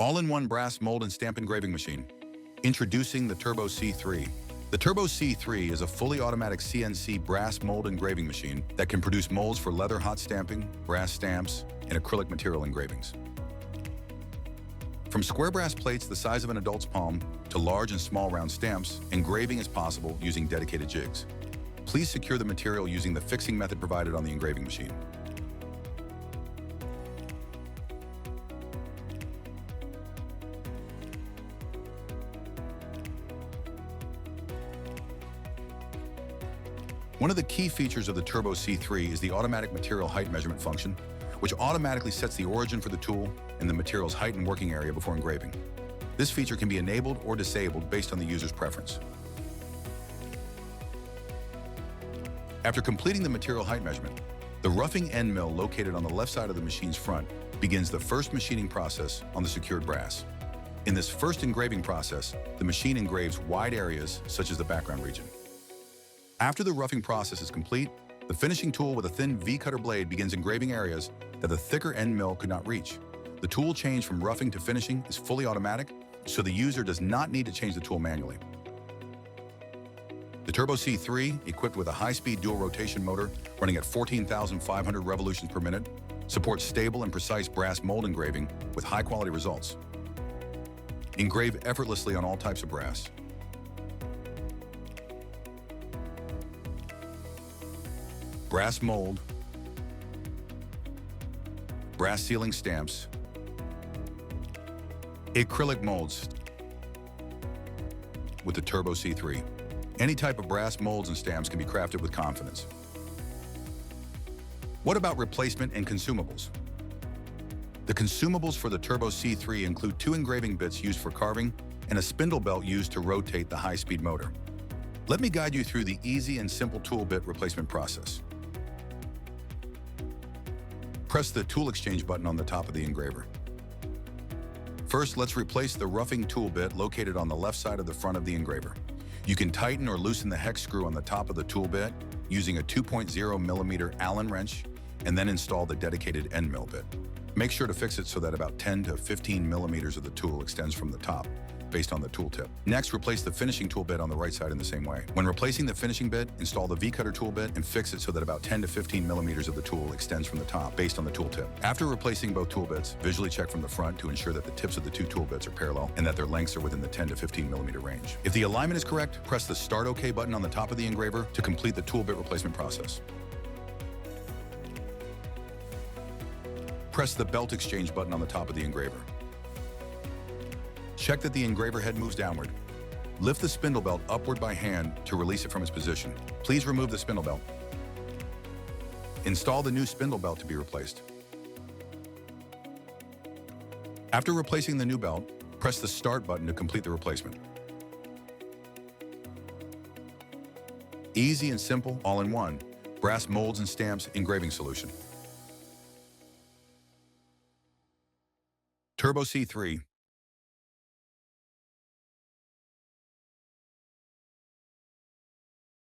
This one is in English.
All-in-one brass mold and stamp engraving machine. Introducing the Turbo C3. The Turbo C3 is a fully automatic CNC brass mold engraving machine that can produce molds for leather hot stamping, brass stamps, and acrylic material engravings. From square brass plates the size of an adult's palm to large and small round stamps, engraving is possible using dedicated jigs. Please secure the material using the fixing method provided on the engraving machine. One of the key features of the Turbo C3 is the automatic material height measurement function, which automatically sets the origin for the tool and the material's height and working area before engraving. This feature can be enabled or disabled based on the user's preference. After completing the material height measurement, the roughing end mill located on the left side of the machine's front begins the first machining process on the secured brass. In this first engraving process, the machine engraves wide areas such as the background region. After the roughing process is complete, the finishing tool with a thin V-cutter blade begins engraving areas that the thicker end mill could not reach. The tool change from roughing to finishing is fully automatic, so the user does not need to change the tool manually. The Turbo C3, equipped with a high-speed dual rotation motor running at 14,500 revolutions per minute, supports stable and precise brass mold engraving with high-quality results. Engrave effortlessly on all types of brass. Brass mold, brass sealing stamps, acrylic molds with the Turbo C3. Any type of brass molds and stamps can be crafted with confidence. What about replacement and consumables? The consumables for the Turbo C3 include 2 engraving bits used for carving and a spindle belt used to rotate the high-speed motor. Let me guide you through the easy and simple tool bit replacement process. Press the tool exchange button on the top of the engraver. First, let's replace the roughing tool bit located on the left side of the front of the engraver. You can tighten or loosen the hex screw on the top of the tool bit using a 2.0 millimeter Allen wrench and then install the dedicated end mill bit. Make sure to fix it so that about 10 to 15 millimeters of the tool extends from the top, based on the tool tip. Next, replace the finishing tool bit on the right side in the same way. When replacing the finishing bit, install the V-cutter tool bit and fix it so that about 10 to 15 millimeters of the tool extends from the top, based on the tool tip. After replacing both tool bits, visually check from the front to ensure that the tips of the 2 tool bits are parallel and that their lengths are within the 10 to 15 millimeter range. If the alignment is correct, press the Start OK button on the top of the engraver to complete the tool bit replacement process. Press the Belt Exchange button on the top of the engraver. Check that the engraver head moves downward. Lift the spindle belt upward by hand to release it from its position. Please remove the spindle belt. Install the new spindle belt to be replaced. After replacing the new belt, press the Start button to complete the replacement. Easy and simple, all in one. Brass molds and stamps engraving solution. Turbo C3,